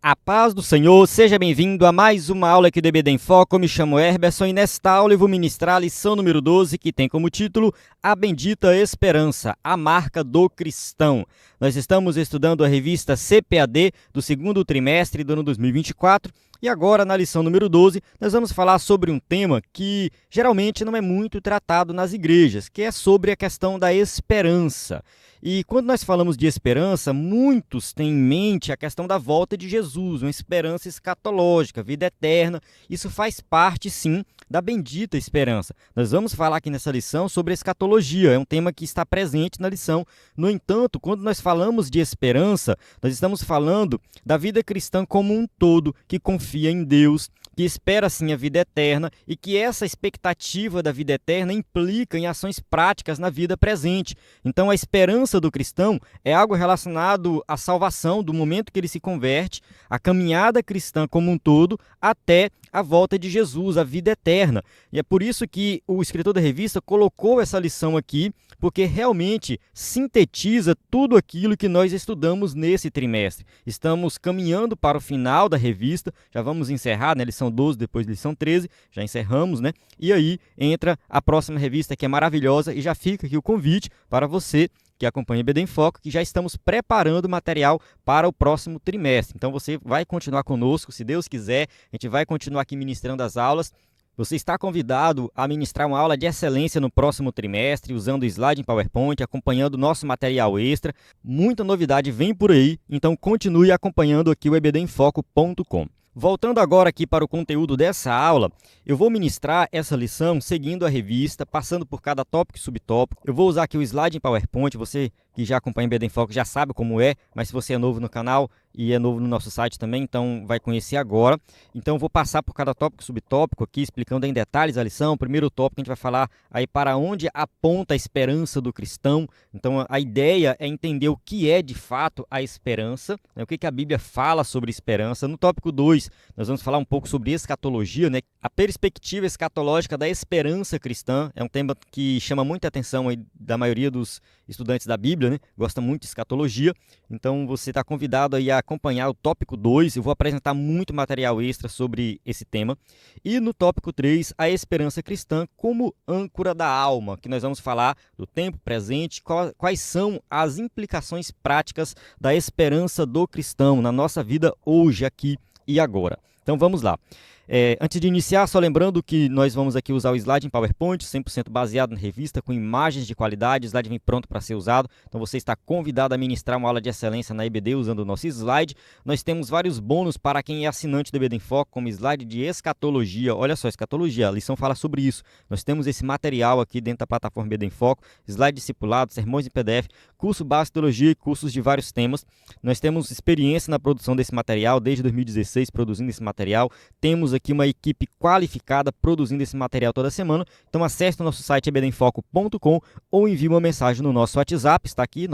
A paz do Senhor, seja bem-vindo a mais uma aula aqui do EBD em Foco. Eu me chamo Herberson e nesta aula eu vou ministrar a lição número 12, que tem como título A Bendita Esperança, a marca do cristão. Nós estamos estudando a revista CPAD do segundo trimestre do ano 2024 e agora, na lição número 12, nós vamos falar sobre um tema que geralmente não é muito tratado nas igrejas, que é sobre a questão da esperança. E quando nós falamos de esperança, muitos têm em mente a questão da volta de Jesus, uma esperança escatológica, vida eterna. Isso faz parte, sim, da bendita esperança. Nós vamos falar aqui nessa lição sobre a escatologia, é um tema que está presente na lição. No entanto, quando nós falamos de esperança, nós estamos falando da vida cristã como um todo, que confia em Deus, que espera sim a vida eterna e que essa expectativa da vida eterna implica em ações práticas na vida presente. Então, a esperança do cristão é algo relacionado à salvação, do momento que ele se converte, a caminhada cristã como um todo, até a volta de Jesus, a vida eterna. E é por isso que o escritor da revista colocou essa lição aqui, porque realmente sintetiza tudo aquilo que nós estudamos nesse trimestre. Estamos caminhando para o final da revista, já vamos encerrar, né? Lição 12, depois lição 13, já encerramos, né? E aí entra a próxima revista, que é maravilhosa, e já fica aqui o convite para você que acompanha o EBD em Foco, que já estamos preparando material para o próximo trimestre. Então você vai continuar conosco, se Deus quiser, a gente vai continuar aqui ministrando as aulas. Você está convidado a ministrar uma aula de excelência no próximo trimestre, usando o slide em PowerPoint, acompanhando o nosso material extra. Muita novidade vem por aí, então continue acompanhando aqui o ebdemfoco.com. Voltando agora aqui para o conteúdo dessa aula, eu vou ministrar essa lição seguindo a revista, passando por cada tópico e subtópico. Eu vou usar aqui o slide em PowerPoint, você que já acompanha o EBD em Foco já sabe como é, mas se você é novo no canal e é novo no nosso site também, então vai conhecer agora. Então eu vou passar por cada tópico e subtópico aqui, explicando em detalhes a lição. O primeiro tópico a gente vai falar aí para onde aponta a esperança do cristão. Então a ideia é entender o que é de fato a esperança, né? O que a Bíblia fala sobre esperança. No tópico 2, nós vamos falar um pouco sobre escatologia, né? A perspectiva escatológica da esperança cristã é um tema que chama muita atenção aí da maioria dos estudantes da Bíblia, né? Gosta muito de escatologia. Então você está convidado aí a acompanhar o tópico 2. Eu vou apresentar muito material extra sobre esse tema. E no tópico 3, a esperança cristã como âncora da alma, que nós vamos falar do tempo presente, quais são as implicações práticas da esperança do cristão na nossa vida hoje, aqui e agora. Então vamos lá. Antes de iniciar, só lembrando que nós vamos aqui usar o slide em PowerPoint, 100% baseado na revista, com imagens de qualidade, o slide vem pronto para ser usado, então você está convidado a ministrar uma aula de excelência na EBD usando o nosso slide. Nós temos vários bônus para quem é assinante do EBD em Foco, como slide de escatologia. Olha só, escatologia, a lição fala sobre isso. Nós temos esse material aqui dentro da plataforma EBD em Foco, slide discipulado, sermões em PDF, curso básico de teologia e cursos de vários temas. Nós temos experiência na produção desse material, desde 2016 produzindo esse material. Temos aqui uma equipe qualificada produzindo esse material toda semana. Então acesse o nosso site ebdemfoco.com ou envie uma mensagem no nosso WhatsApp, está aqui,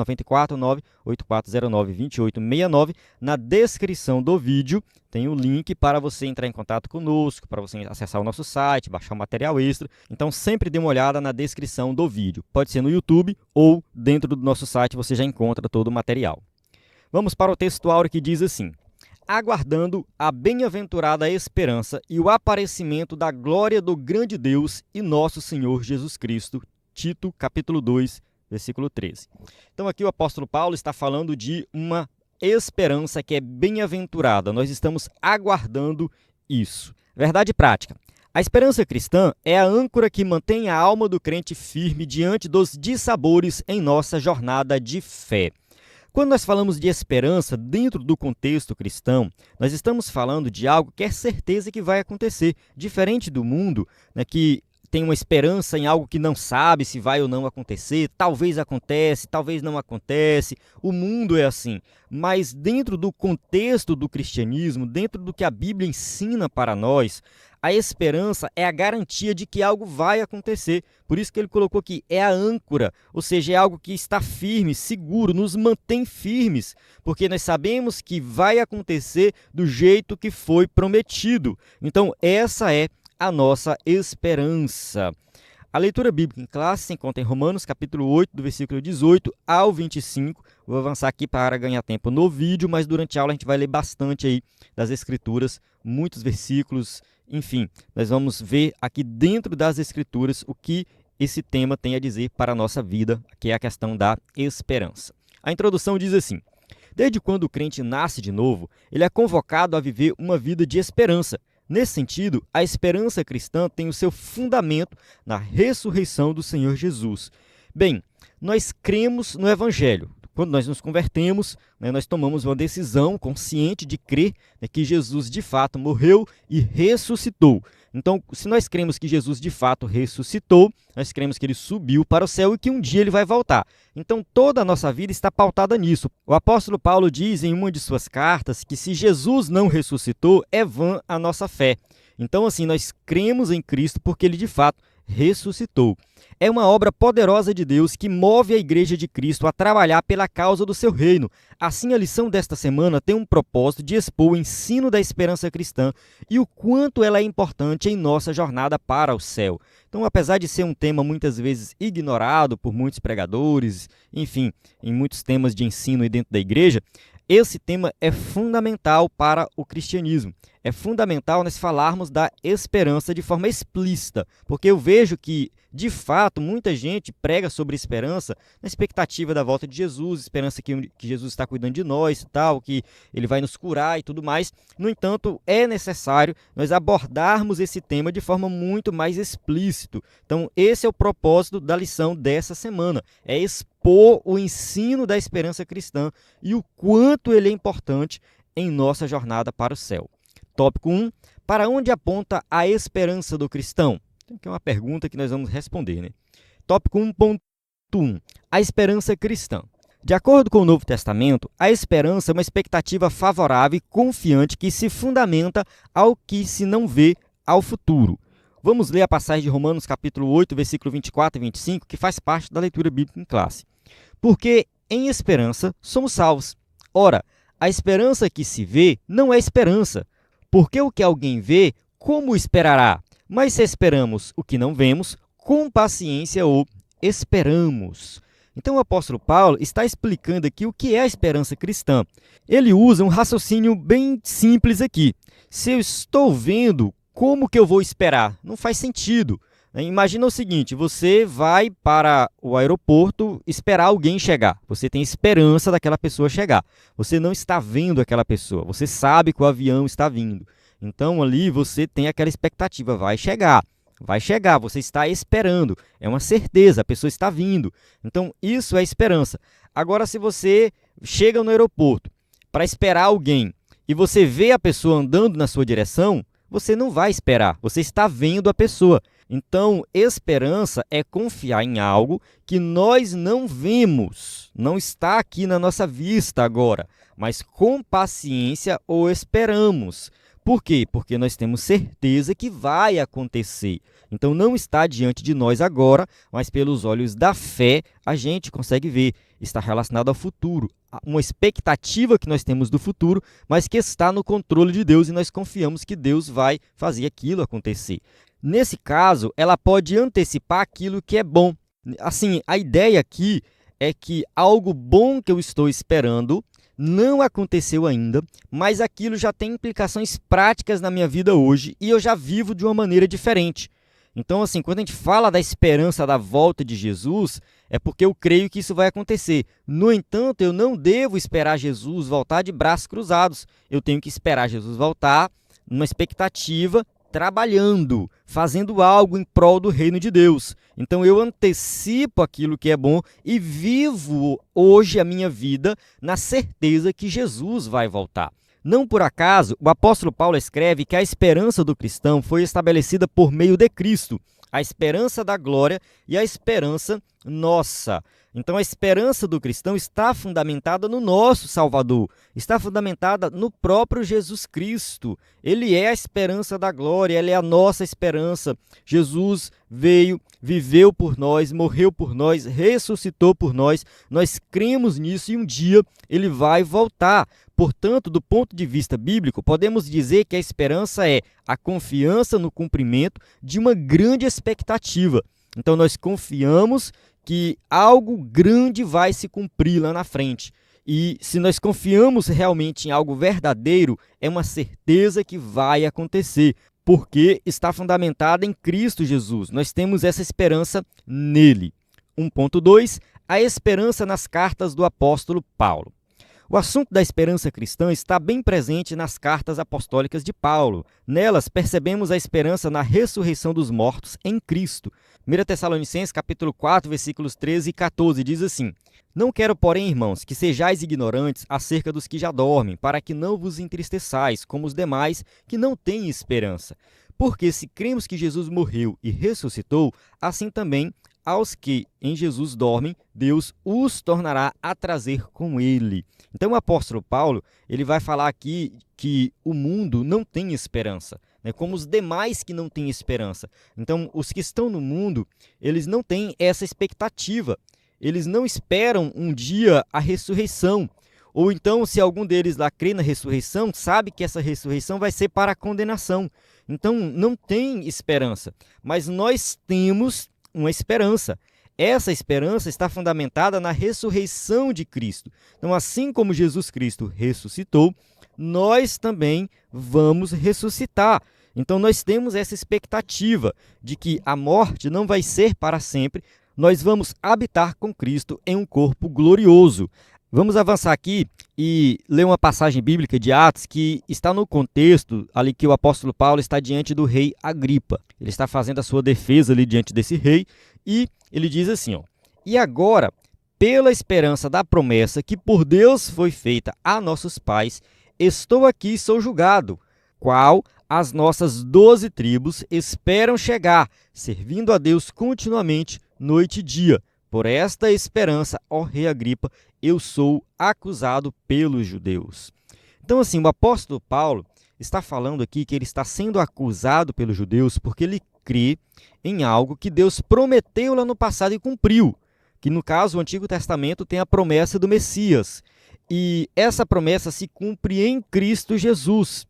949-8409-2869. Na descrição do vídeo tem o link para você entrar em contato conosco, para você acessar o nosso site, baixar o material extra. Então sempre dê uma olhada na descrição do vídeo. Pode ser no YouTube ou dentro do nosso site você já encontra todo o material. Vamos para o texto áureo que diz assim: aguardando a bem-aventurada esperança e o aparecimento da glória do grande Deus e nosso Senhor Jesus Cristo. Tito, capítulo 2, versículo 13. Então aqui o apóstolo Paulo está falando de uma esperança que é bem-aventurada. Nós estamos aguardando isso. Verdade prática. A esperança cristã é a âncora que mantém a alma do crente firme diante dos dissabores em nossa jornada de fé. Quando nós falamos de esperança dentro do contexto cristão, nós estamos falando de algo que é certeza que vai acontecer, diferente do mundo, né, que tem uma esperança em algo que não sabe se vai ou não acontecer, talvez acontece, talvez não acontece, o mundo é assim. Mas dentro do contexto do cristianismo, dentro do que a Bíblia ensina para nós, a esperança é a garantia de que algo vai acontecer. Por isso que ele colocou aqui, é a âncora, ou seja, é algo que está firme, seguro, nos mantém firmes, porque nós sabemos que vai acontecer do jeito que foi prometido. Então, essa é a nossa esperança. A leitura bíblica em classe se encontra em Romanos, capítulo 8, do versículo 18 ao 25. Vou avançar aqui para ganhar tempo no vídeo, mas durante a aula a gente vai ler bastante aí das Escrituras, muitos versículos, enfim. Nós vamos ver aqui dentro das Escrituras o que esse tema tem a dizer para a nossa vida, que é a questão da esperança. A introdução diz assim: desde quando o crente nasce de novo, ele é convocado a viver uma vida de esperança. Nesse sentido, a esperança cristã tem o seu fundamento na ressurreição do Senhor Jesus. Bem, nós cremos no Evangelho. Quando nós nos convertemos, nós tomamos uma decisão consciente de crer que Jesus de fato morreu e ressuscitou. Então, se nós cremos que Jesus de fato ressuscitou, nós cremos que ele subiu para o céu e que um dia ele vai voltar. Então, toda a nossa vida está pautada nisso. O apóstolo Paulo diz em uma de suas cartas que se Jesus não ressuscitou, é vã a nossa fé. Então, assim, nós cremos em Cristo porque ele de fato ressuscitou. É uma obra poderosa de Deus que move a Igreja de Cristo a trabalhar pela causa do seu reino. Assim, a lição desta semana tem um propósito de expor o ensino da esperança cristã e o quanto ela é importante em nossa jornada para o céu. Então, apesar de ser um tema muitas vezes ignorado por muitos pregadores, enfim, em muitos temas de ensino dentro da igreja, esse tema é fundamental para o cristianismo. É fundamental nós falarmos da esperança de forma explícita, porque eu vejo que, de fato, muita gente prega sobre esperança na expectativa da volta de Jesus, esperança que Jesus está cuidando de nós, tal, que ele vai nos curar e tudo mais. No entanto, é necessário nós abordarmos esse tema de forma muito mais explícita. Então, esse é o propósito da lição dessa semana, é expor o ensino da esperança cristã e o quanto ele é importante em nossa jornada para o céu. Tópico 1. Para onde aponta a esperança do cristão? Que é uma pergunta que nós vamos responder, né? Tópico 1.1. A esperança cristã. De acordo com o Novo Testamento, a esperança é uma expectativa favorável e confiante que se fundamenta ao que se não vê ao futuro. Vamos ler a passagem de Romanos capítulo 8, versículo 24 e 25, que faz parte da leitura bíblica em classe. Porque em esperança somos salvos. Ora, a esperança que se vê não é esperança, porque o que alguém vê, como esperará? Mas se esperamos o que não vemos, com paciência o esperamos. Então o apóstolo Paulo está explicando aqui o que é a esperança cristã. Ele usa um raciocínio bem simples aqui. Se eu estou vendo, como que eu vou esperar? Não faz sentido. Imagina o seguinte, você vai para o aeroporto esperar alguém chegar. Você tem esperança daquela pessoa chegar. Você não está vendo aquela pessoa. Você sabe que o avião está vindo. Então, ali você tem aquela expectativa. Vai chegar, você está esperando. É uma certeza, a pessoa está vindo. Então, isso é esperança. Agora, se você chega no aeroporto para esperar alguém e você vê a pessoa andando na sua direção, você não vai esperar. Você está vendo a pessoa. Então, esperança é confiar em algo que nós não vemos, não está aqui na nossa vista agora, mas com paciência o esperamos. Por quê? Porque nós temos certeza que vai acontecer. Então, não está diante de nós agora, mas pelos olhos da fé a gente consegue ver. Está relacionado ao futuro, uma expectativa que nós temos do futuro, mas que está no controle de Deus e nós confiamos que Deus vai fazer aquilo acontecer. Nesse caso, ela pode antecipar aquilo que é bom. Assim, a ideia aqui é que algo bom que eu estou esperando não aconteceu ainda, mas aquilo já tem implicações práticas na minha vida hoje e eu já vivo de uma maneira diferente. Então, assim, quando a gente fala da esperança da volta de Jesus, é porque eu creio que isso vai acontecer. No entanto, eu não devo esperar Jesus voltar de braços cruzados. Eu tenho que esperar Jesus voltar numa expectativa, trabalhando, fazendo algo em prol do reino de Deus. Então eu antecipo aquilo que é bom e vivo hoje a minha vida na certeza que Jesus vai voltar. Não por acaso, o apóstolo Paulo escreve que a esperança do cristão foi estabelecida por meio de Cristo, a esperança da glória e a esperança nossa. Então a esperança do cristão está fundamentada no nosso Salvador, está fundamentada no próprio Jesus Cristo. Ele é a esperança da glória, ele é a nossa esperança. Jesus veio, viveu por nós, morreu por nós, ressuscitou por nós. Nós cremos nisso e um dia ele vai voltar. Portanto, do ponto de vista bíblico, podemos dizer que a esperança é a confiança no cumprimento de uma grande expectativa. Então nós confiamos que algo grande vai se cumprir lá na frente. E se nós confiamos realmente em algo verdadeiro, é uma certeza que vai acontecer, porque está fundamentada em Cristo Jesus. Nós temos essa esperança nele. 1.2. A esperança nas cartas do apóstolo Paulo. O assunto da esperança cristã está bem presente nas cartas apostólicas de Paulo. Nelas, percebemos a esperança na ressurreição dos mortos em Cristo. 1 Tessalonicenses, capítulo 4, versículos 13 e 14, diz assim: Não quero, porém, irmãos, que sejais ignorantes acerca dos que já dormem, para que não vos entristeçais, como os demais, que não têm esperança. Porque se cremos que Jesus morreu e ressuscitou, assim também aos que em Jesus dormem, Deus os tornará a trazer com ele. Então o apóstolo Paulo, ele vai falar aqui que o mundo não tem esperança, né? Como os demais que não têm esperança. Então os que estão no mundo, eles não têm essa expectativa. Eles não esperam um dia a ressurreição. Ou então, se algum deles lá crê na ressurreição, sabe que essa ressurreição vai ser para a condenação. Então não tem esperança. Mas nós temos uma esperança. Essa esperança está fundamentada na ressurreição de Cristo. Então, assim como Jesus Cristo ressuscitou, nós também vamos ressuscitar. Então, nós temos essa expectativa de que a morte não vai ser para sempre, nós vamos habitar com Cristo em um corpo glorioso. Vamos avançar aqui e ler uma passagem bíblica de Atos que está no contexto ali que o apóstolo Paulo está diante do rei Agripa. Ele está fazendo a sua defesa ali diante desse rei e ele diz assim, ó: E agora, pela esperança da promessa que por Deus foi feita a nossos pais, estou aqui e sou julgado, qual as nossas 12 tribos esperam chegar, servindo a Deus continuamente, noite e dia. Por esta esperança, ó rei Agripa, eu sou acusado pelos judeus. Então, assim, o apóstolo Paulo está falando aqui que ele está sendo acusado pelos judeus porque ele crê em algo que Deus prometeu lá no passado e cumpriu. Que, no caso, o Antigo Testamento tem a promessa do Messias. E essa promessa se cumpre em Cristo Jesus.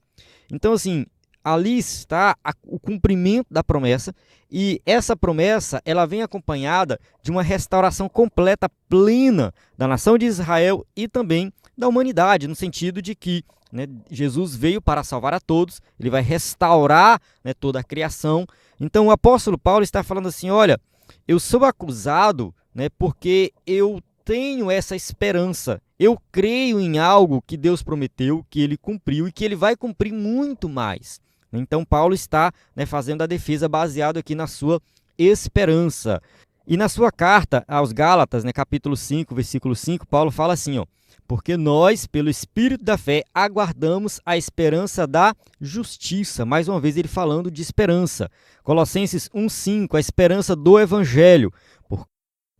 Então, assim, ali está o cumprimento da promessa, e essa promessa ela vem acompanhada de uma restauração completa, plena da nação de Israel e também da humanidade, no sentido de que, né, Jesus veio para salvar a todos, ele vai restaurar, né, toda a criação. Então o apóstolo Paulo está falando assim, olha, eu sou acusado, né, porque eu tenho essa esperança, eu creio em algo que Deus prometeu, que ele cumpriu e que ele vai cumprir muito mais. Então Paulo está, né, fazendo a defesa baseado aqui na sua esperança. E na sua carta aos Gálatas, né, capítulo 5, versículo 5, Paulo fala assim, ó: Porque nós, pelo Espírito da fé, aguardamos a esperança da justiça. Mais uma vez ele falando de esperança. Colossenses 1,5, a esperança do Evangelho. Por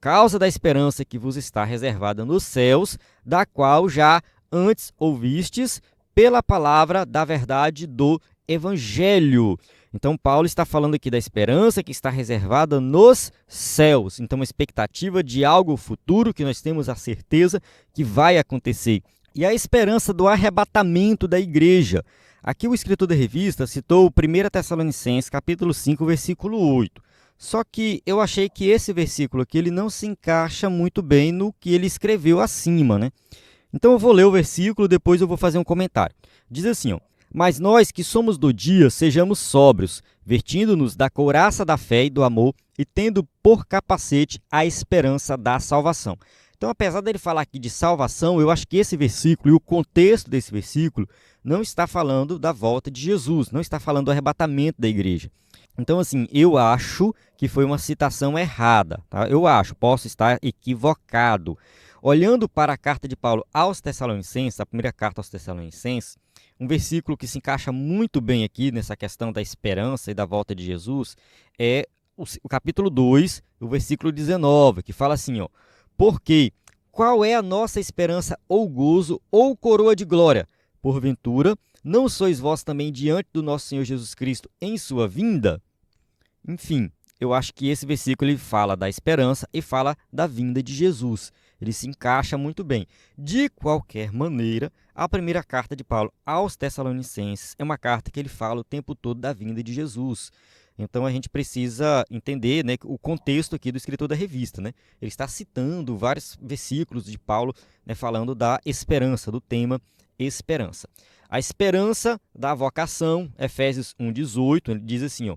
causa da esperança que vos está reservada nos céus, da qual já antes ouvistes pela palavra da verdade do Evangelho. Então, Paulo está falando aqui da esperança que está reservada nos céus. Então, uma expectativa de algo futuro que nós temos a certeza que vai acontecer. E a esperança do arrebatamento da igreja. Aqui o escritor da revista citou 1 Tessalonicenses, capítulo 5, versículo 8. Só que eu achei que esse versículo aqui ele não se encaixa muito bem no que ele escreveu acima, né? Então, eu vou ler o versículo, depois eu vou fazer um comentário. Diz assim, ó: Mas nós que somos do dia, sejamos sóbrios, vestindo-nos da couraça da fé e do amor e tendo por capacete a esperança da salvação. Então, apesar dele falar aqui de salvação, eu acho que esse versículo e o contexto desse versículo não está falando da volta de Jesus, não está falando do arrebatamento da igreja. Então, assim, eu acho que foi uma citação errada, tá? Eu acho, posso estar equivocado. Olhando para a carta de Paulo aos Tessalonicenses, a primeira carta aos Tessalonicenses, um versículo que se encaixa muito bem aqui nessa questão da esperança e da volta de Jesus é o capítulo 2, o versículo 19, que fala assim, ó: Porque qual é a nossa esperança ou gozo ou coroa de glória? Porventura, não sois vós também diante do nosso Senhor Jesus Cristo em sua vinda? Enfim, eu acho que esse versículo ele fala da esperança e fala da vinda de Jesus. Ele se encaixa muito bem. De qualquer maneira, a primeira carta de Paulo aos Tessalonicenses é uma carta que ele fala o tempo todo da vinda de Jesus. Então a gente precisa entender, né, o contexto aqui do escritor da revista, né? Ele está citando vários versículos de Paulo, né, falando da esperança, do tema esperança. A esperança da vocação, Efésios 1,18, ele diz assim, ó,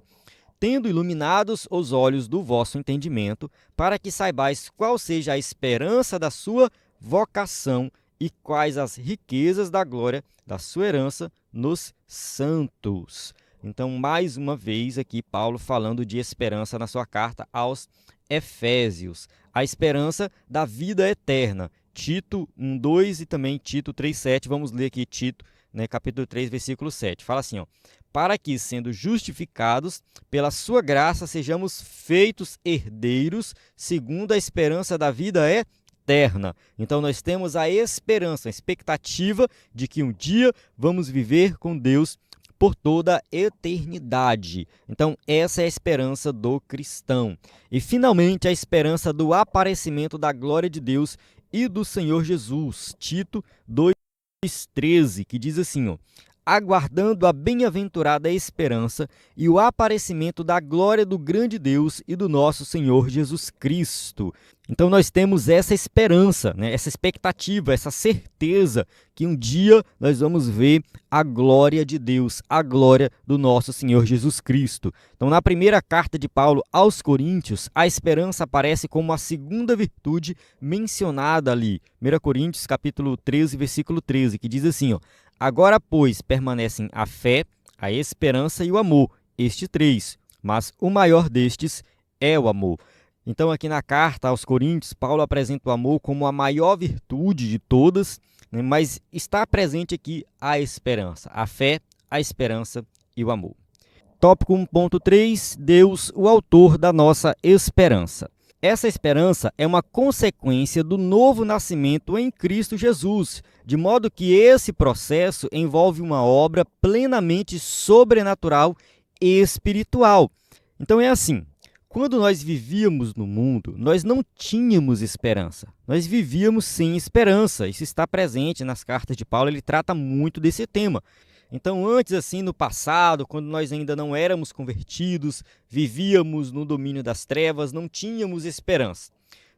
tendo iluminados os olhos do vosso entendimento, para que saibais qual seja a esperança da sua vocação e quais as riquezas da glória da sua herança nos santos. Então, mais uma vez aqui, Paulo falando de esperança na sua carta aos Efésios. A esperança da vida eterna. Tito 1,2 e também Tito 3,7. Vamos ler aqui Tito, né, capítulo 3, versículo 7. Fala assim, ó, para que, sendo justificados pela sua graça, sejamos feitos herdeiros segundo a esperança da vida eterna. Então nós temos a esperança, a expectativa de que um dia vamos viver com Deus por toda a eternidade. Então essa é a esperança do cristão. E finalmente a esperança do aparecimento da glória de Deus e do Senhor Jesus. Tito 2,13, que diz assim, ó, aguardando a bem-aventurada esperança e o aparecimento da glória do grande Deus e do nosso Senhor Jesus Cristo. Então nós temos essa esperança, né? Essa expectativa, essa certeza que um dia nós vamos ver a glória de Deus, a glória do nosso Senhor Jesus Cristo. Então na primeira carta de Paulo aos Coríntios, a esperança aparece como a segunda virtude mencionada ali. 1 Coríntios capítulo 13, versículo 13, que diz assim, ó, agora, pois, permanecem a fé, a esperança e o amor, estes três, mas o maior destes é o amor. Então, aqui na carta aos Coríntios, Paulo apresenta o amor como a maior virtude de todas, né, mas está presente aqui a esperança, a fé, a esperança e o amor. Tópico 1.3, Deus, o autor da nossa esperança. Essa esperança é uma consequência do novo nascimento em Cristo Jesus, de modo que esse processo envolve uma obra plenamente sobrenatural e espiritual. Então é assim, quando nós vivíamos no mundo, nós não tínhamos esperança, nós vivíamos sem esperança. Isso está presente nas cartas de Paulo, ele trata muito desse tema. Então, antes, assim, no passado, quando nós ainda não éramos convertidos, vivíamos no domínio das trevas, não tínhamos esperança.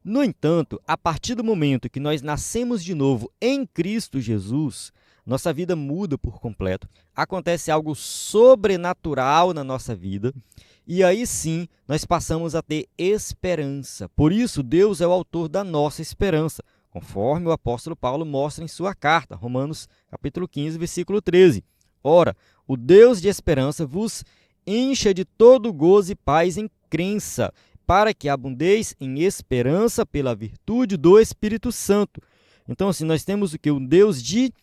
No entanto, a partir do momento que nós nascemos de novo em Cristo Jesus, nossa vida muda por completo, acontece algo sobrenatural na nossa vida, e aí sim nós passamos a ter esperança. Por isso, Deus é o autor da nossa esperança, conforme o apóstolo Paulo mostra em sua carta, Romanos capítulo 15, versículo 13. Ora, o Deus de esperança vos encha de todo gozo e paz em crença, para que abundeis em esperança pela virtude do Espírito Santo. Então, assim, nós temos o que? Um Deus de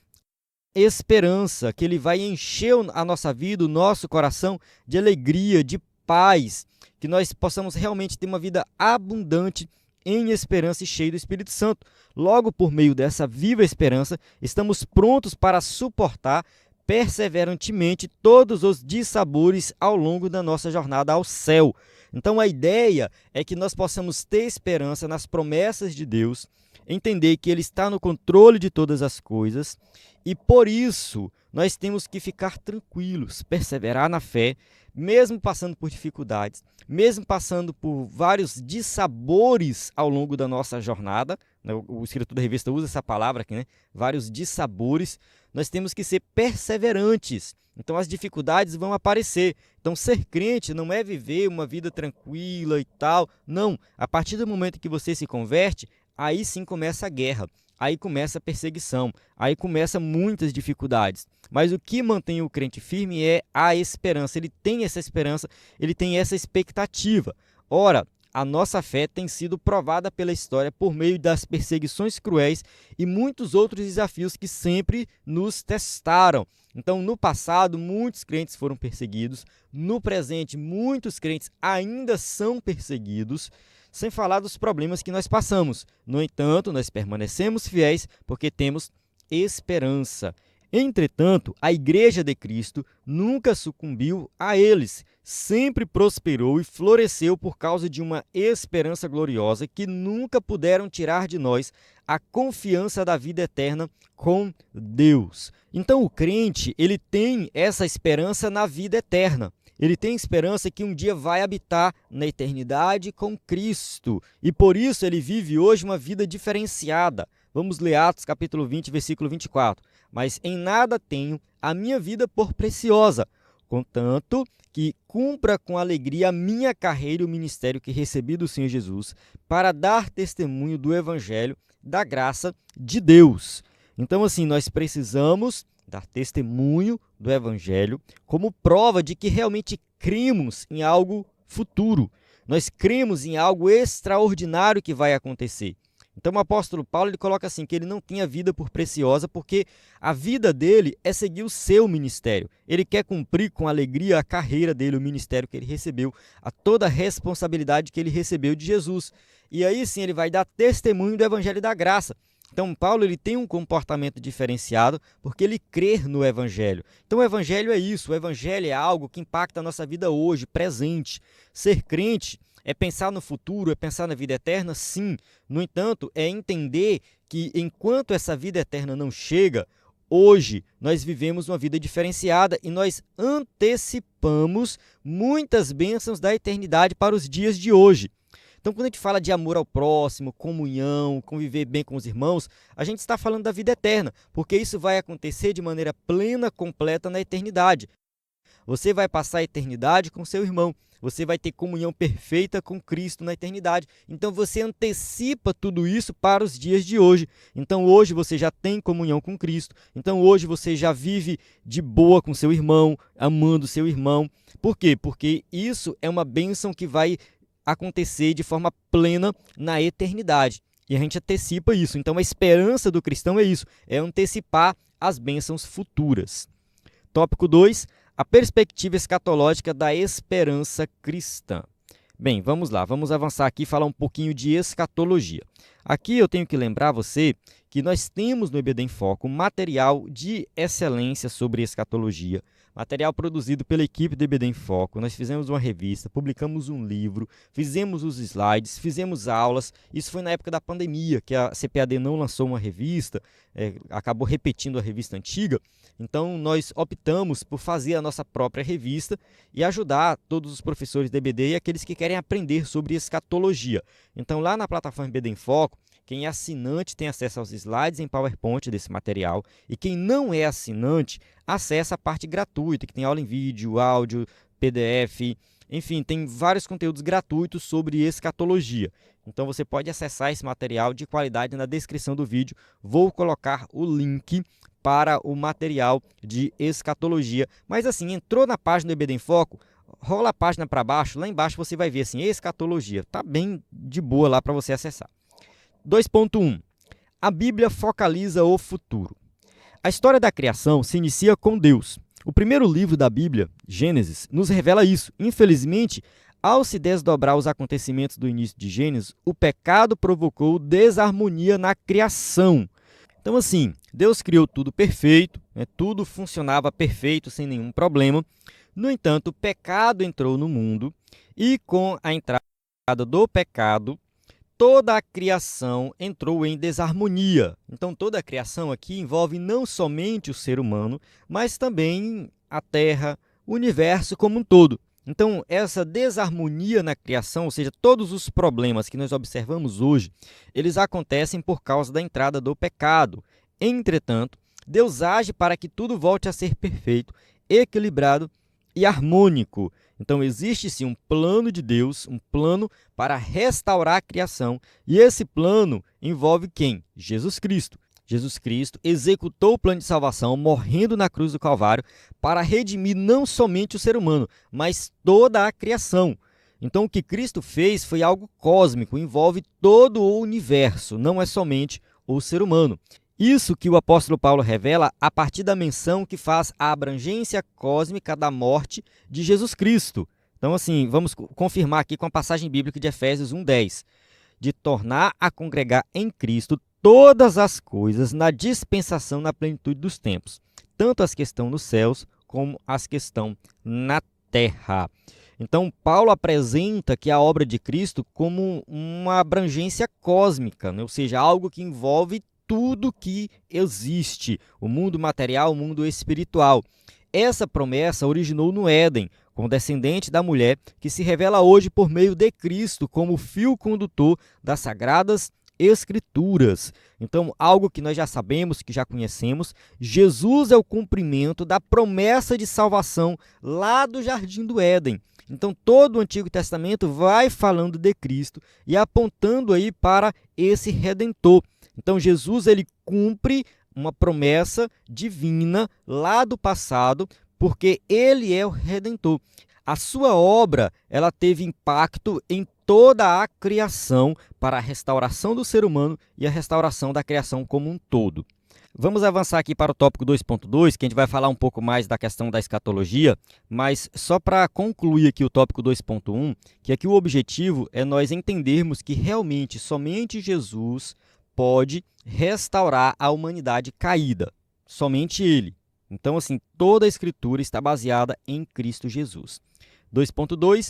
esperança, que ele vai encher a nossa vida, o nosso coração de alegria, de paz, que nós possamos realmente ter uma vida abundante em esperança e cheio do Espírito Santo. Logo, por meio dessa viva esperança, estamos prontos para suportar perseverantemente todos os dissabores ao longo da nossa jornada ao céu. Então a ideia é que nós possamos ter esperança nas promessas de Deus, entender que Ele está no controle de todas as coisas e por isso nós temos que ficar tranquilos, perseverar na fé, mesmo passando por dificuldades, mesmo passando por vários dissabores ao longo da nossa jornada, né? O escritor da revista usa essa palavra aqui, né? Vários dissabores, nós temos que ser perseverantes. Então as dificuldades vão aparecer. Então ser crente não é viver uma vida tranquila e tal. Não, a partir do momento que você se converte, aí sim começa a guerra, aí começa a perseguição, aí começa muitas dificuldades. Mas o que mantém o crente firme é a esperança. Ele tem essa esperança, ele tem essa expectativa. Ora, a nossa fé tem sido provada pela história por meio das perseguições cruéis e muitos outros desafios que sempre nos testaram. Então, no passado, muitos crentes foram perseguidos. No presente, muitos crentes ainda são perseguidos, sem falar dos problemas que nós passamos. No entanto, nós permanecemos fiéis porque temos esperança. Entretanto, a Igreja de Cristo nunca sucumbiu a eles, sempre prosperou e floresceu por causa de uma esperança gloriosa que nunca puderam tirar de nós a confiança da vida eterna com Deus. Então, o crente, ele tem essa esperança na vida eterna. Ele tem esperança que um dia vai habitar na eternidade com Cristo. E por isso ele vive hoje uma vida diferenciada. Vamos ler Atos capítulo 20, versículo 24. Mas em nada tenho a minha vida por preciosa, contanto que cumpra com alegria a minha carreira e o ministério que recebi do Senhor Jesus, para dar testemunho do Evangelho da graça de Deus. Então, assim, nós precisamos dar testemunho do Evangelho como prova de que realmente cremos em algo futuro. Nós cremos em algo extraordinário que vai acontecer. Então o apóstolo Paulo ele coloca assim, que ele não tinha vida por preciosa, porque a vida dele é seguir o seu ministério. Ele quer cumprir com alegria a carreira dele, o ministério que ele recebeu, a toda a responsabilidade que ele recebeu de Jesus. E aí sim ele vai dar testemunho do Evangelho da Graça. Então Paulo ele tem um comportamento diferenciado porque ele crê no Evangelho. Então o Evangelho é isso, o Evangelho é algo que impacta a nossa vida hoje, presente. Ser crente é pensar no futuro, é pensar na vida eterna? Sim. No entanto, é entender que enquanto essa vida eterna não chega, hoje nós vivemos uma vida diferenciada e nós antecipamos muitas bênçãos da eternidade para os dias de hoje. Então, quando a gente fala de amor ao próximo, comunhão, conviver bem com os irmãos, a gente está falando da vida eterna, porque isso vai acontecer de maneira plena, completa na eternidade. Você vai passar a eternidade com seu irmão. Você vai ter comunhão perfeita com Cristo na eternidade. Então você antecipa tudo isso para os dias de hoje. Então hoje você já tem comunhão com Cristo. Então hoje você já vive de boa com seu irmão, amando seu irmão. Por quê? Porque isso é uma bênção que vai acontecer de forma plena na eternidade. E a gente antecipa isso. Então a esperança do cristão é isso, é antecipar as bênçãos futuras. Tópico 2. A perspectiva escatológica da esperança cristã. Bem, vamos lá, vamos avançar aqui e falar um pouquinho de escatologia. Aqui eu tenho que lembrar você que nós temos no EBD em Foco material de excelência sobre escatologia, material produzido pela equipe do EBD em Foco. Nós fizemos uma revista, publicamos um livro, fizemos os slides, fizemos aulas. Isso foi na época da pandemia, que a CPAD não lançou uma revista, acabou repetindo a revista antiga. Então, nós optamos por fazer a nossa própria revista e ajudar todos os professores do EBD e aqueles que querem aprender sobre escatologia. Então, lá na plataforma EBD em Foco, quem é assinante tem acesso aos slides em PowerPoint desse material e quem não é assinante acessa a parte gratuita, que tem aula em vídeo, áudio, PDF, enfim, tem vários conteúdos gratuitos sobre escatologia. Então você pode acessar esse material de qualidade na descrição do vídeo. Vou colocar o link para o material de escatologia. Mas assim, entrou na página do EBD em Foco, rola a página para baixo, lá embaixo você vai ver assim, escatologia. Tá bem de boa lá para você acessar. 2.1. A Bíblia focaliza o futuro. A história da criação se inicia com Deus. O primeiro livro da Bíblia, Gênesis, nos revela isso. Infelizmente, ao se desdobrar os acontecimentos do início de Gênesis, o pecado provocou desarmonia na criação. Então, assim, Deus criou tudo perfeito, tudo funcionava perfeito, sem nenhum problema. No entanto, o pecado entrou no mundo e com a entrada do pecado, toda a criação entrou em desarmonia. Então, toda a criação aqui envolve não somente o ser humano, mas também a Terra, o universo como um todo. Então, essa desarmonia na criação, ou seja, todos os problemas que nós observamos hoje, eles acontecem por causa da entrada do pecado. Entretanto, Deus age para que tudo volte a ser perfeito, equilibrado e harmônico. Então, existe sim um plano de Deus, um plano para restaurar a criação. E esse plano envolve quem? Jesus Cristo. Jesus Cristo executou o plano de salvação, morrendo na cruz do Calvário, para redimir não somente o ser humano, mas toda a criação. Então, o que Cristo fez foi algo cósmico, envolve todo o universo, não é somente o ser humano. Isso que o apóstolo Paulo revela a partir da menção que faz a abrangência cósmica da morte de Jesus Cristo. Então, assim, vamos confirmar aqui com a passagem bíblica de Efésios 1:10, de tornar a congregar em Cristo todas as coisas na dispensação na plenitude dos tempos, tanto as que estão nos céus como as que estão na terra. Então, Paulo apresenta que a obra de Cristo como uma abrangência cósmica, ou seja, algo que envolve tudo que existe, o mundo material, o mundo espiritual. Essa promessa originou no Éden, com o descendente da mulher, que se revela hoje por meio de Cristo como fio condutor das Sagradas Escrituras. Então, algo que nós já sabemos, que já conhecemos, Jesus é o cumprimento da promessa de salvação lá do Jardim do Éden. Então, todo o Antigo Testamento vai falando de Cristo e apontando aí para esse Redentor. Então, Jesus ele cumpre uma promessa divina lá do passado, porque ele é o Redentor. A sua obra ela teve impacto em toda a criação para a restauração do ser humano e a restauração da criação como um todo. Vamos avançar aqui para o tópico 2.2, que a gente vai falar um pouco mais da questão da escatologia, mas só para concluir aqui o tópico 2.1, que aqui o objetivo é nós entendermos que realmente somente Jesus pode restaurar a humanidade caída, somente ele. Então, assim, toda a Escritura está baseada em Cristo Jesus. 2.2,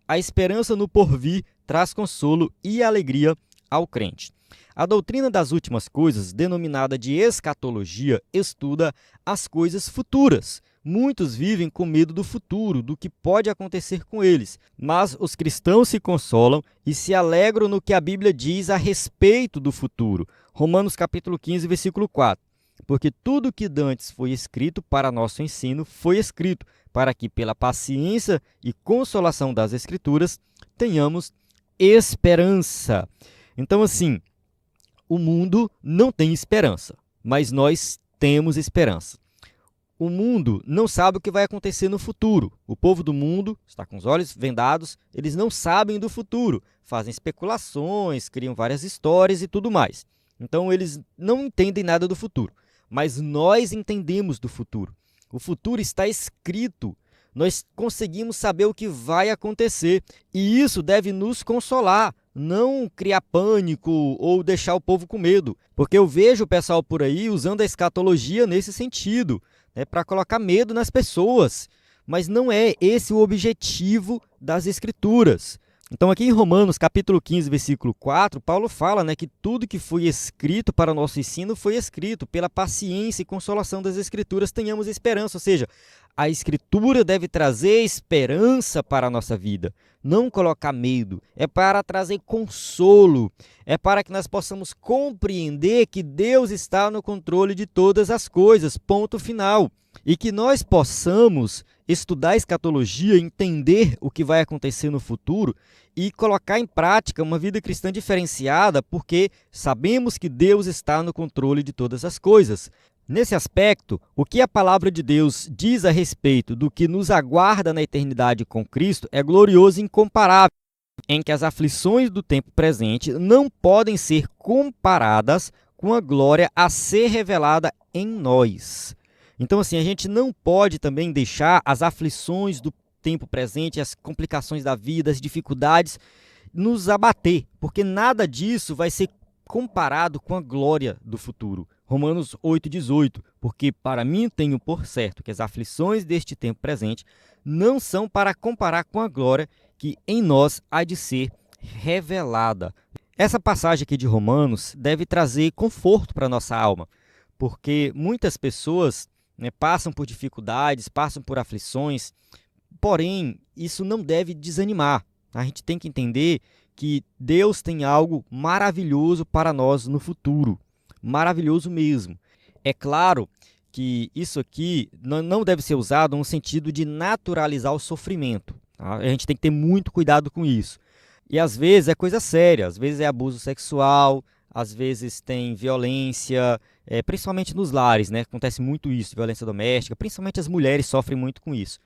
a esperança no porvir traz consolo e alegria ao crente. A doutrina das últimas coisas, denominada de escatologia, estuda as coisas futuras. Muitos vivem com medo do futuro, do que pode acontecer com eles, mas os cristãos se consolam e se alegram no que a Bíblia diz a respeito do futuro. Romanos capítulo 15, versículo 4. Porque tudo que dantes foi escrito para nosso ensino foi escrito, para que pela paciência e consolação das Escrituras tenhamos esperança. Então, assim, o mundo não tem esperança, mas nós temos esperança. O mundo não sabe o que vai acontecer no futuro. O povo do mundo está com os olhos vendados, eles não sabem do futuro, fazem especulações, criam várias histórias e tudo mais. Então, eles não entendem nada do futuro, mas nós entendemos do futuro. O futuro está escrito. Nós conseguimos saber o que vai acontecer e isso deve nos consolar, não criar pânico ou deixar o povo com medo, porque eu vejo o pessoal por aí usando a escatologia nesse sentido, né, para colocar medo nas pessoas, mas não é esse o objetivo das Escrituras. Então aqui em Romanos capítulo 15, versículo 4, Paulo fala, né, que tudo que foi escrito para o nosso ensino foi escrito, pela paciência e consolação das Escrituras tenhamos esperança, ou seja, a Escritura deve trazer esperança para a nossa vida, não colocar medo, é para trazer consolo, é para que nós possamos compreender que Deus está no controle de todas as coisas, ponto final, e que nós possamos estudar a escatologia, entender o que vai acontecer no futuro e colocar em prática uma vida cristã diferenciada, porque sabemos que Deus está no controle de todas as coisas. Nesse aspecto, o que a palavra de Deus diz a respeito do que nos aguarda na eternidade com Cristo é glorioso e incomparável, em que as aflições do tempo presente não podem ser comparadas com a glória a ser revelada em nós. Então, assim, a gente não pode também deixar as aflições do tempo presente, as complicações da vida, as dificuldades, nos abater, porque nada disso vai ser comparado com a glória do futuro. Romanos 8,18, porque para mim tenho por certo que as aflições deste tempo presente não são para comparar com a glória que em nós há de ser revelada. Essa passagem aqui de Romanos deve trazer conforto para a nossa alma, porque muitas pessoas, né, passam por dificuldades, passam por aflições, porém, isso não deve desanimar. A gente tem que entender que Deus tem algo maravilhoso para nós no futuro, maravilhoso mesmo. É claro que isso aqui não deve ser usado no sentido de naturalizar o sofrimento, tá? A gente tem que ter muito cuidado com isso. E às vezes é coisa séria, às vezes é abuso sexual, às vezes tem violência, principalmente nos lares, né? Acontece muito isso, violência doméstica, principalmente as mulheres sofrem muito com isso.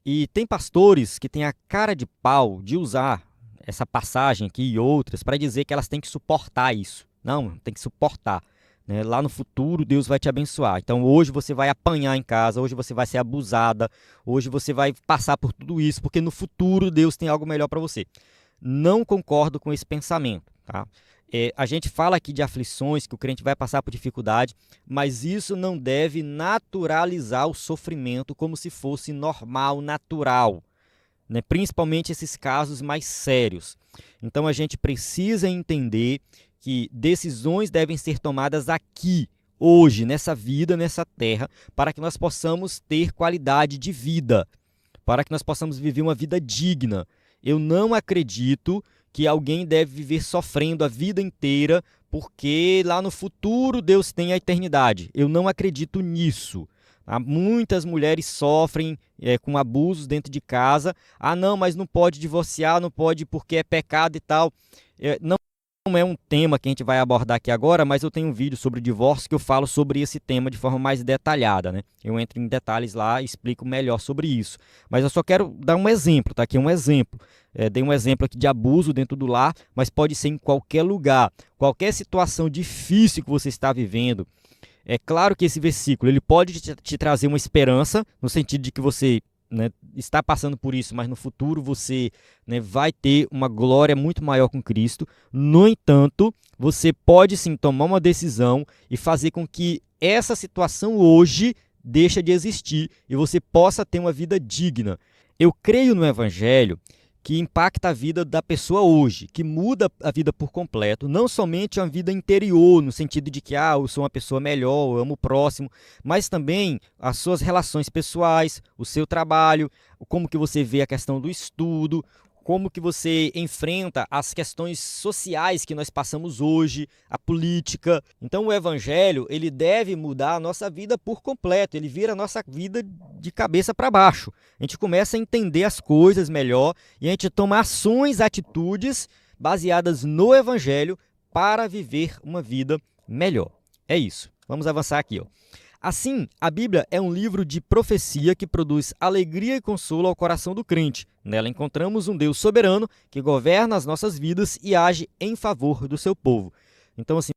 E tem pastores que têm a cara de pau de usar essa passagem aqui e outras para dizer que elas têm que suportar isso. Não, tem que suportar, né? Lá no futuro Deus vai te abençoar. Então hoje você vai apanhar em casa, hoje você vai ser abusada, hoje você vai passar por tudo isso, porque no futuro Deus tem algo melhor para você. Não concordo com esse pensamento, tá? A gente fala aqui de aflições, que o crente vai passar por dificuldade, mas isso não deve naturalizar o sofrimento como se fosse normal, natural, né? Principalmente esses casos mais sérios. Então a gente precisa entender que decisões devem ser tomadas aqui, hoje, nessa vida, nessa terra, para que nós possamos ter qualidade de vida, para que nós possamos viver uma vida digna. Eu não acredito que alguém deve viver sofrendo a vida inteira porque lá no futuro Deus tem a eternidade. Eu não acredito nisso. Muitas mulheres sofrem com abusos dentro de casa. Ah, não, mas não pode divorciar, não pode porque é pecado e tal. Não é um tema que a gente vai abordar aqui agora, mas eu tenho um vídeo sobre divórcio que eu falo sobre esse tema de forma mais detalhada, né? Eu entro em detalhes lá e explico melhor sobre isso. Mas eu só quero dar um exemplo, tá? Aqui um exemplo. Dei um exemplo aqui de abuso dentro do lar, mas pode ser em qualquer lugar. Qualquer situação difícil que você está vivendo. É claro que esse versículo ele pode te trazer uma esperança, no sentido de que você, né, está passando por isso, mas no futuro você, né, vai ter uma glória muito maior com Cristo. No entanto, você pode sim tomar uma decisão e fazer com que essa situação hoje deixe de existir e você possa ter uma vida digna. Eu creio no Evangelho que impacta a vida da pessoa hoje, que muda a vida por completo, não somente a vida interior, no sentido de que eu sou uma pessoa melhor, eu amo o próximo, mas também as suas relações pessoais, o seu trabalho, como que você vê a questão do estudo, como que você enfrenta as questões sociais que nós passamos hoje, a política. Então o evangelho, ele deve mudar a nossa vida por completo, ele vira a nossa vida de cabeça para baixo. A gente começa a entender as coisas melhor e a gente toma ações, atitudes baseadas no evangelho para viver uma vida melhor. É isso. Vamos avançar aqui, ó. Assim, a Bíblia é um livro de profecia que produz alegria e consolo ao coração do crente. Nela encontramos um Deus soberano que governa as nossas vidas e age em favor do seu povo. Então, assim,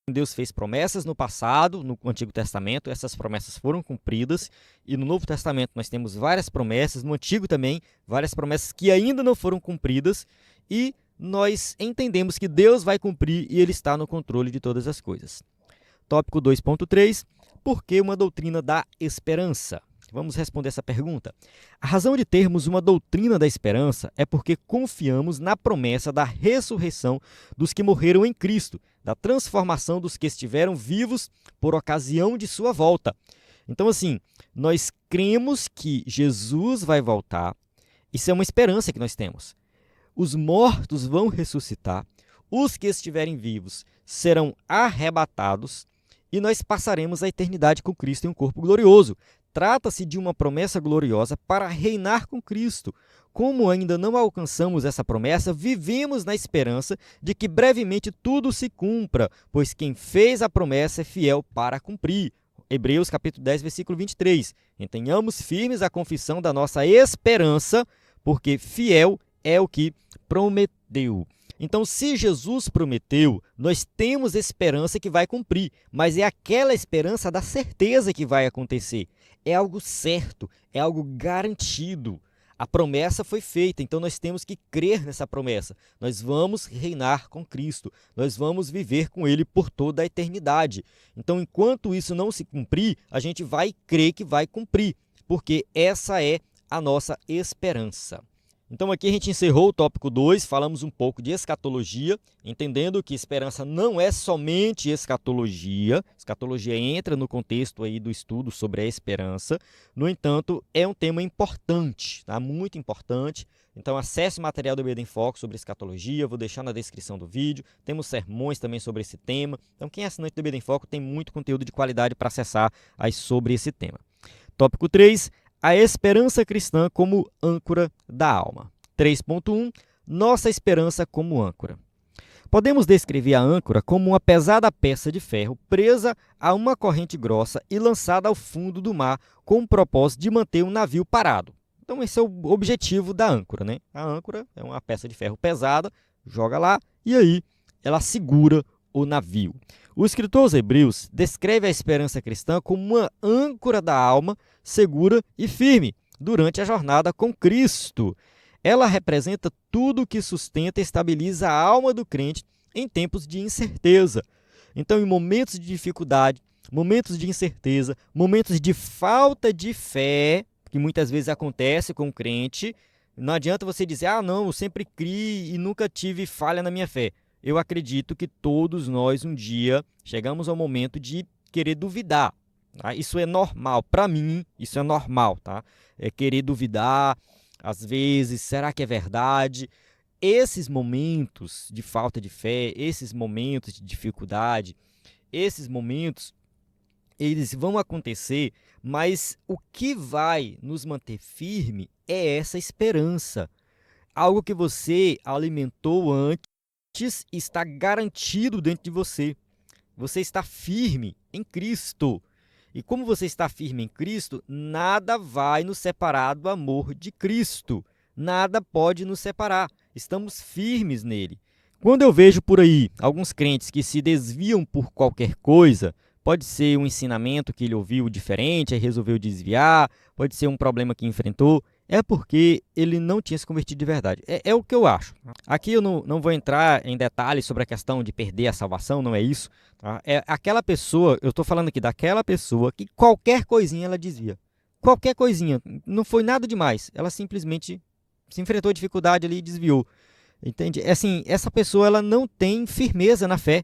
Deus fez promessas no passado, no Antigo Testamento, essas promessas foram cumpridas, e no Novo Testamento nós temos várias promessas, no Antigo também, várias promessas que ainda não foram cumpridas, e nós entendemos que Deus vai cumprir e Ele está no controle de todas as coisas. Tópico 2.3. Por que uma doutrina da esperança? Vamos responder essa pergunta. A razão de termos uma doutrina da esperança é porque confiamos na promessa da ressurreição dos que morreram em Cristo, da transformação dos que estiveram vivos por ocasião de sua volta. Então, assim, nós cremos que Jesus vai voltar. Isso é uma esperança que nós temos. Os mortos vão ressuscitar, os que estiverem vivos serão arrebatados, e nós passaremos a eternidade com Cristo em um corpo glorioso. Trata-se de uma promessa gloriosa para reinar com Cristo. Como ainda não alcançamos essa promessa, vivemos na esperança de que brevemente tudo se cumpra, pois quem fez a promessa é fiel para cumprir. Hebreus capítulo 10, versículo 23. Tenhamos firmes a confissão da nossa esperança, porque fiel é o que prometeu. Então, se Jesus prometeu, nós temos esperança que vai cumprir, mas é aquela esperança da certeza que vai acontecer. É algo certo, é algo garantido. A promessa foi feita, então nós temos que crer nessa promessa. Nós vamos reinar com Cristo, nós vamos viver com Ele por toda a eternidade. Então, enquanto isso não se cumprir, a gente vai crer que vai cumprir, porque essa é a nossa esperança. Então aqui a gente encerrou o tópico 2, falamos um pouco de escatologia, entendendo que esperança não é somente escatologia. Escatologia entra no contexto aí do estudo sobre a esperança. No entanto, é um tema importante, tá? Muito importante. Então acesse o material do EBD em Foco sobre escatologia, vou deixar na descrição do vídeo. Temos sermões também sobre esse tema. Então quem é assinante do EBD em Foco tem muito conteúdo de qualidade para acessar aí sobre esse tema. Tópico 3. A esperança cristã como âncora da alma. 3.1. Nossa esperança como âncora. Podemos descrever a âncora como uma pesada peça de ferro presa a uma corrente grossa e lançada ao fundo do mar com o propósito de manter um navio parado. Então esse é o objetivo da âncora, né? A âncora é uma peça de ferro pesada, joga lá e aí ela segura o navio. O escritor aos Hebreus descreve a esperança cristã como uma âncora da alma segura e firme durante a jornada com Cristo. Ela representa tudo o que sustenta e estabiliza a alma do crente em tempos de incerteza. Então, em momentos de dificuldade, momentos de incerteza, momentos de falta de fé, que muitas vezes acontece com o crente, não adianta você dizer, não, eu sempre criei e nunca tive falha na minha fé. Eu acredito que todos nós um dia chegamos ao momento de querer duvidar, Tá? Isso é normal. Para mim, isso é normal. Tá? É querer duvidar, às vezes, será que é verdade? Esses momentos de falta de fé, esses momentos de dificuldade, esses momentos, eles vão acontecer, mas o que vai nos manter firme é essa esperança. Algo que você alimentou antes está garantido dentro de você. Você está firme em Cristo. E como você está firme em Cristo, nada vai nos separar do amor de Cristo. Nada pode nos separar. Estamos firmes nele. Quando eu vejo por aí alguns crentes que se desviam por qualquer coisa, pode ser um ensinamento que ele ouviu diferente, aí resolveu desviar, pode ser um problema que enfrentou, é porque ele não tinha se convertido de verdade. É o que eu acho. Aqui eu não vou entrar em detalhes sobre a questão de perder a salvação, não é isso. Tá? É aquela pessoa, eu estou falando aqui daquela pessoa que qualquer coisinha ela desvia. Qualquer coisinha, não foi nada demais. Ela simplesmente se enfrentou a dificuldade ali e desviou. Entende? Assim, essa pessoa ela não tem firmeza na fé.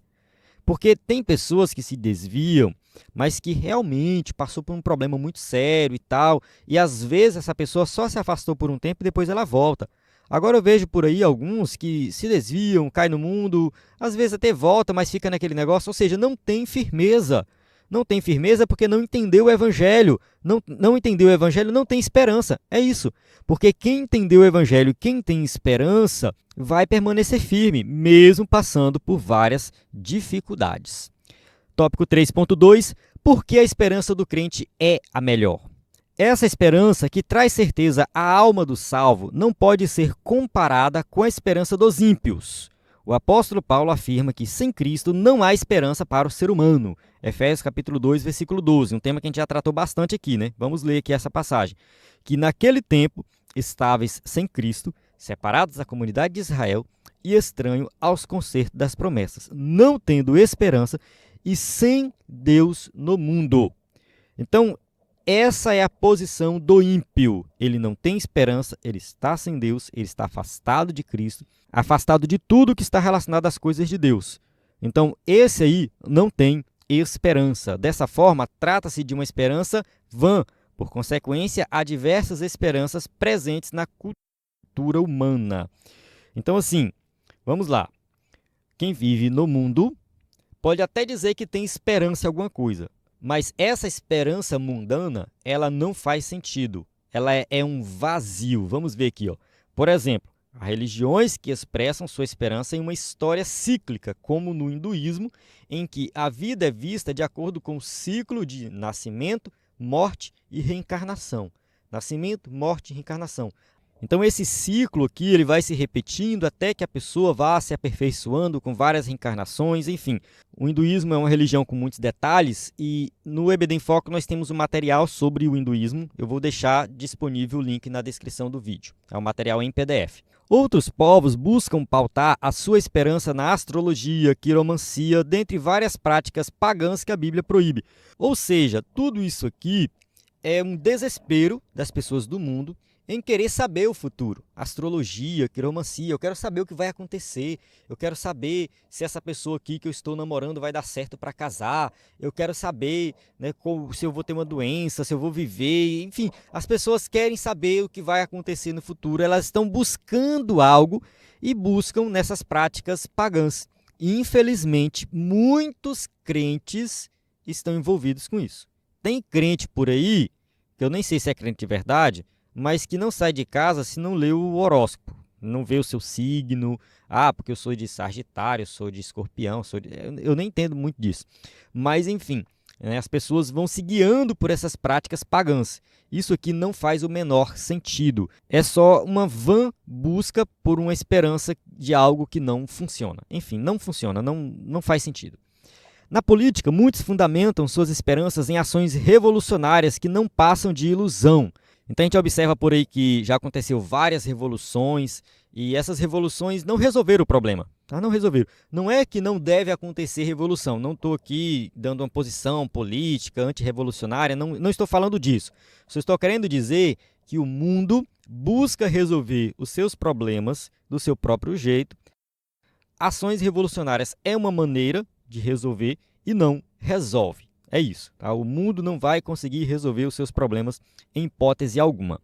Porque tem pessoas que se desviam, mas que realmente passou por um problema muito sério e tal, e às vezes essa pessoa só se afastou por um tempo e depois ela volta. Agora eu vejo por aí alguns que se desviam, caem no mundo, às vezes até volta, mas fica naquele negócio, ou seja, não tem firmeza. Não tem firmeza porque não entendeu o evangelho. Não entendeu o evangelho, não tem esperança. É isso. Porque quem entendeu o evangelho, quem tem esperança, vai permanecer firme, mesmo passando por várias dificuldades. Tópico 3.2. Por que a esperança do crente é a melhor? Essa esperança que traz certeza à alma do salvo não pode ser comparada com a esperança dos ímpios. O apóstolo Paulo afirma que sem Cristo não há esperança para o ser humano. Efésios capítulo 2, versículo 12, um tema que a gente já tratou bastante aqui, né? Vamos ler aqui essa passagem. Que naquele tempo estáveis sem Cristo, separados da comunidade de Israel e estranho aos concertos das promessas, não tendo esperança e sem Deus no mundo. Então, essa é a posição do ímpio. Ele não tem esperança, ele está sem Deus, ele está afastado de Cristo, afastado de tudo que está relacionado às coisas de Deus. Então, esse aí não tem esperança. Dessa forma, trata-se de uma esperança vã. Por consequência, há diversas esperanças presentes na cultura humana. Então, assim, vamos lá. Quem vive no mundo pode até dizer que tem esperança em alguma coisa, mas essa esperança mundana, ela não faz sentido. Ela é um vazio. Vamos ver aqui, ó. Por exemplo, há religiões que expressam sua esperança em uma história cíclica, como no hinduísmo, em que a vida é vista de acordo com o ciclo de nascimento, morte e reencarnação. Nascimento, morte e reencarnação. Então esse ciclo aqui ele vai se repetindo até que a pessoa vá se aperfeiçoando com várias reencarnações, enfim. O hinduísmo é uma religião com muitos detalhes e no EBD em Foco nós temos um material sobre o hinduísmo. Eu vou deixar disponível o link na descrição do vídeo. É um material em PDF. Outros povos buscam pautar a sua esperança na astrologia, quiromancia, dentre várias práticas pagãs que a Bíblia proíbe. Ou seja, tudo isso aqui é um desespero das pessoas do mundo em querer saber o futuro. Astrologia, quiromancia, eu quero saber o que vai acontecer, eu quero saber se essa pessoa aqui que eu estou namorando vai dar certo para casar, eu quero saber, né, se eu vou ter uma doença, se eu vou viver, enfim, as pessoas querem saber o que vai acontecer no futuro, elas estão buscando algo e buscam nessas práticas pagãs. E, infelizmente, muitos crentes estão envolvidos com isso. Tem crente por aí, que eu nem sei se é crente de verdade, mas que não sai de casa se não lê o horóscopo, não vê o seu signo, porque eu sou de Sagitário, eu sou de Escorpião, eu nem entendo muito disso. Mas, enfim, né, as pessoas vão se guiando por essas práticas pagãs. Isso aqui não faz o menor sentido. É só uma vã busca por uma esperança de algo que não funciona. Enfim, não funciona, não faz sentido. Na política, muitos fundamentam suas esperanças em ações revolucionárias que não passam de ilusão. Então a gente observa por aí que já aconteceu várias revoluções e essas revoluções não resolveram o problema. Tá? Não resolveram. Não é que não deve acontecer revolução. Não estou aqui dando uma posição política, antirrevolucionária, não estou falando disso. Só estou querendo dizer que o mundo busca resolver os seus problemas do seu próprio jeito. Ações revolucionárias é uma maneira de resolver e não resolve. É isso, tá? O mundo não vai conseguir resolver os seus problemas em hipótese alguma.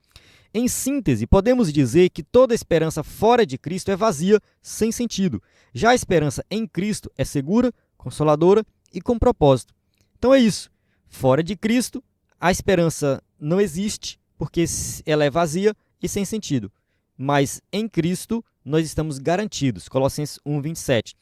Em síntese, podemos dizer que toda esperança fora de Cristo é vazia, sem sentido. Já a esperança em Cristo é segura, consoladora e com propósito. Então é isso. Fora de Cristo, a esperança não existe, porque ela é vazia e sem sentido. Mas em Cristo, nós estamos garantidos, Colossenses 1:27,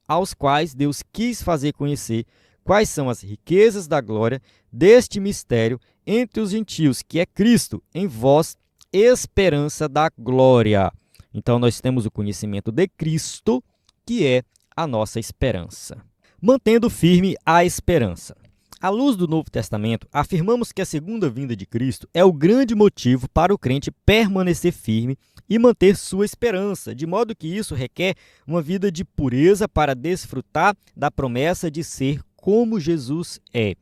aos quais Deus quis fazer conhecer quais são as riquezas da glória deste mistério entre os gentios, que é Cristo em vós, esperança da glória. Então nós temos o conhecimento de Cristo, que é a nossa esperança. Mantendo firme a esperança. À luz do Novo Testamento, afirmamos que a segunda vinda de Cristo é o grande motivo para o crente permanecer firme e manter sua esperança, de modo que isso requer uma vida de pureza para desfrutar da promessa de ser como Jesus é.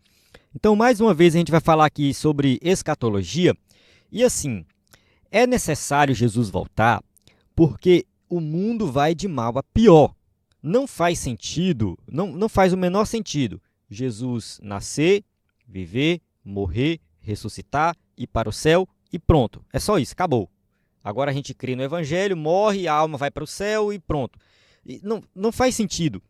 Então, mais uma vez, a gente vai falar aqui sobre escatologia. E assim, é necessário Jesus voltar porque o mundo vai de mal a pior. Não faz sentido, não faz o menor sentido Jesus nascer, viver, morrer, ressuscitar, ir para o céu e pronto. É só isso, acabou. Agora a gente crê no Evangelho, morre, a alma vai para o céu e pronto. E não faz sentido.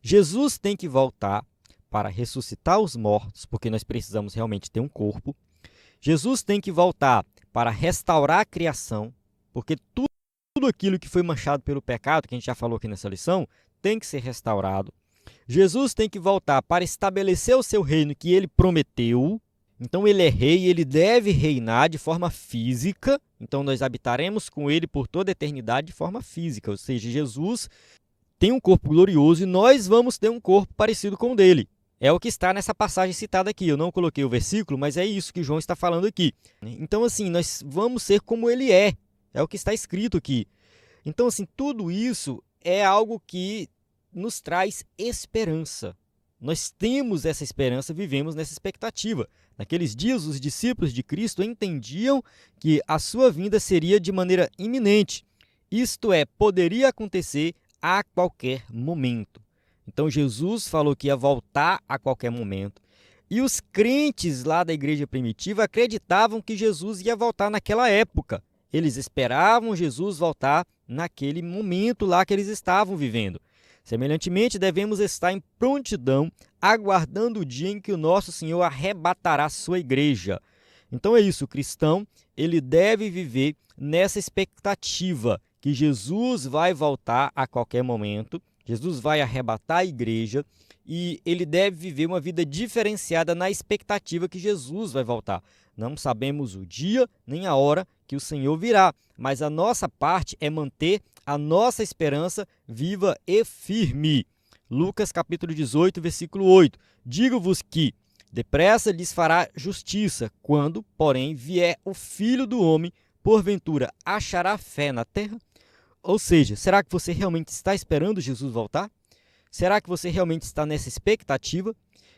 Jesus tem que voltar para ressuscitar os mortos, porque nós precisamos realmente ter um corpo. Jesus tem que voltar para restaurar a criação, porque tudo aquilo que foi manchado pelo pecado, que a gente já falou aqui nessa lição, tem que ser restaurado. Jesus tem que voltar para estabelecer o seu reino que ele prometeu. Então ele é rei, ele deve reinar de forma física. Então nós habitaremos com ele por toda a eternidade de forma física. Ou seja, Jesus tem um corpo glorioso e nós vamos ter um corpo parecido com o dele. É o que está nessa passagem citada aqui. Eu não coloquei o versículo, mas é isso que João está falando aqui. Então assim, nós vamos ser como ele é. É o que está escrito aqui. Então assim, tudo isso é algo que nos traz esperança. Nós temos essa esperança, vivemos nessa expectativa. Naqueles dias, os discípulos de Cristo entendiam que a sua vinda seria de maneira iminente. Isto é, poderia acontecer a qualquer momento. Então, Jesus falou que ia voltar a qualquer momento. E os crentes lá da igreja primitiva acreditavam que Jesus ia voltar naquela época. Eles esperavam Jesus voltar naquele momento lá que eles estavam vivendo. Semelhantemente, devemos estar em prontidão, aguardando o dia em que o nosso Senhor arrebatará sua igreja. Então é isso, o cristão, ele deve viver nessa expectativa que Jesus vai voltar a qualquer momento, Jesus vai arrebatar a igreja e ele deve viver uma vida diferenciada na expectativa que Jesus vai voltar. Não sabemos o dia nem a hora que o Senhor virá, mas a nossa parte é manter a nossa esperança viva e firme. Lucas capítulo 18, versículo 8. Digo-vos que depressa lhes fará justiça, quando, porém, vier o Filho do Homem, porventura achará fé na terra? Ou seja, será que você realmente está esperando Jesus voltar? Será que você realmente está nessa expectativa?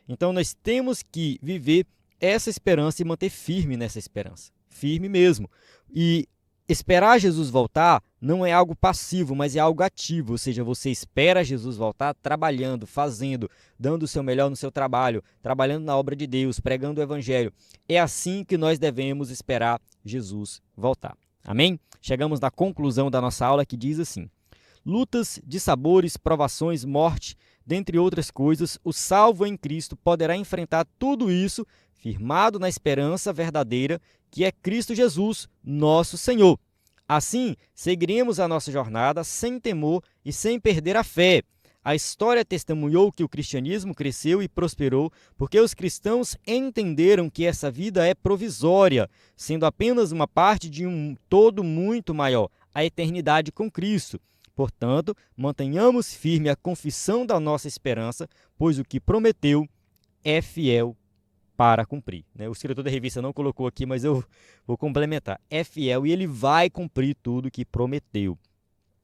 Então nós temos que viver essa esperança e manter firme nessa esperança. Firme mesmo. E esperar Jesus voltar não é algo passivo, mas é algo ativo, ou seja, você espera Jesus voltar trabalhando, fazendo, dando o seu melhor no seu trabalho, trabalhando na obra de Deus, pregando o Evangelho. É assim que nós devemos esperar Jesus voltar. Amém? Chegamos na conclusão da nossa aula que diz assim: lutas, dissabores, provações, morte, dentre outras coisas, o salvo em Cristo poderá enfrentar tudo isso firmado na esperança verdadeira que é Cristo Jesus, nosso Senhor. Assim, seguiremos a nossa jornada sem temor e sem perder a fé. A história testemunhou que o cristianismo cresceu e prosperou porque os cristãos entenderam que essa vida é provisória, sendo apenas uma parte de um todo muito maior, a eternidade com Cristo. Portanto, mantenhamos firme a confissão da nossa esperança, pois o que prometeu é fiel para cumprir. O escritor da revista não colocou aqui, mas eu vou complementar. É fiel e ele vai cumprir tudo que prometeu.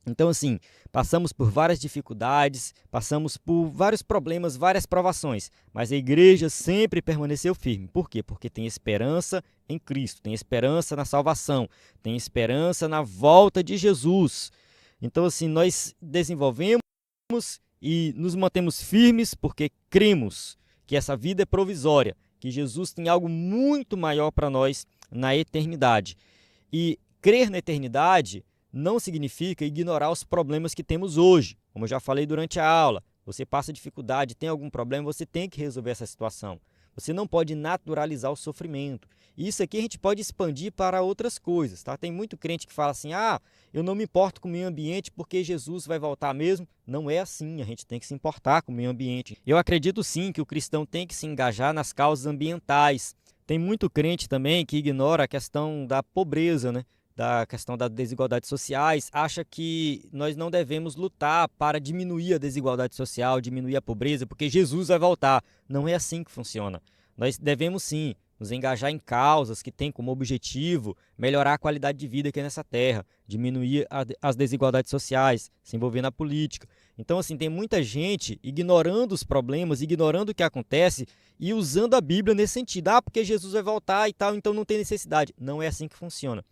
Então, assim, passamos por várias dificuldades, passamos por vários problemas, várias provações, mas a igreja sempre permaneceu firme. Por quê? Porque tem esperança em Cristo, tem esperança na salvação, tem esperança na volta de Jesus. Então, assim, nós desenvolvemos e nos mantemos firmes porque cremos que essa vida é provisória, que Jesus tem algo muito maior para nós na eternidade. E crer na eternidade não significa ignorar os problemas que temos hoje. Como eu já falei durante a aula, você passa dificuldade, tem algum problema, você tem que resolver essa situação. Você não pode naturalizar o sofrimento. E isso aqui a gente pode expandir para outras coisas, tá? Tem muito crente que fala assim, eu não me importo com o meio ambiente porque Jesus vai voltar mesmo. Não é assim, a gente tem que se importar com o meio ambiente. Eu acredito sim que o cristão tem que se engajar nas causas ambientais. Tem muito crente também que ignora a questão da pobreza, né? Da questão das desigualdades sociais, acha que nós não devemos lutar para diminuir a desigualdade social, diminuir a pobreza, porque Jesus vai voltar. Não é assim que funciona. Nós devemos sim nos engajar em causas que têm como objetivo melhorar a qualidade de vida aqui nessa terra, diminuir as desigualdades sociais, se envolver na política. Então, assim, tem muita gente ignorando os problemas, ignorando o que acontece e usando a Bíblia nesse sentido. Porque Jesus vai voltar e tal, então não tem necessidade. Não é assim que funciona.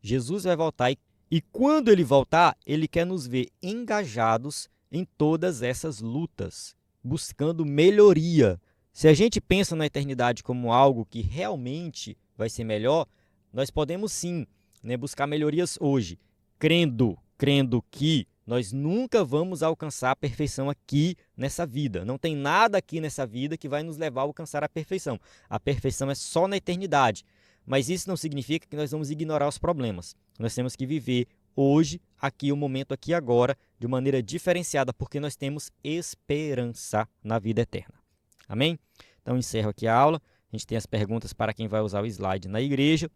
Jesus vai voltar e quando ele voltar, ele quer nos ver engajados em todas essas lutas, buscando melhoria. Se a gente pensa na eternidade como algo que realmente vai ser melhor, nós podemos sim, buscar melhorias hoje, crendo que nós nunca vamos alcançar a perfeição aqui nessa vida. Não tem nada aqui nessa vida que vai nos levar a alcançar a perfeição. A perfeição é só na eternidade. Mas isso não significa que nós vamos ignorar os problemas. Nós temos que viver hoje, aqui, o momento aqui agora, de maneira diferenciada, porque nós temos esperança na vida eterna. Amém? Então, encerro aqui a aula. A gente tem as perguntas para quem vai usar o slide na igreja.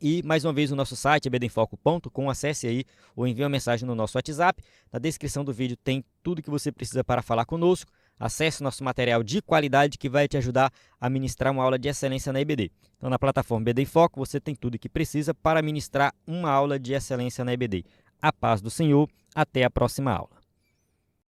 E, mais uma vez, o nosso site, ebdenfoco.com, acesse aí ou envie uma mensagem no nosso WhatsApp. Na descrição do vídeo tem tudo que você precisa para falar conosco. Acesse o nosso material de qualidade que vai te ajudar a ministrar uma aula de excelência na EBD. Então, na plataforma EBD em Foco, você tem tudo o que precisa para ministrar uma aula de excelência na EBD. A paz do Senhor, até a próxima aula.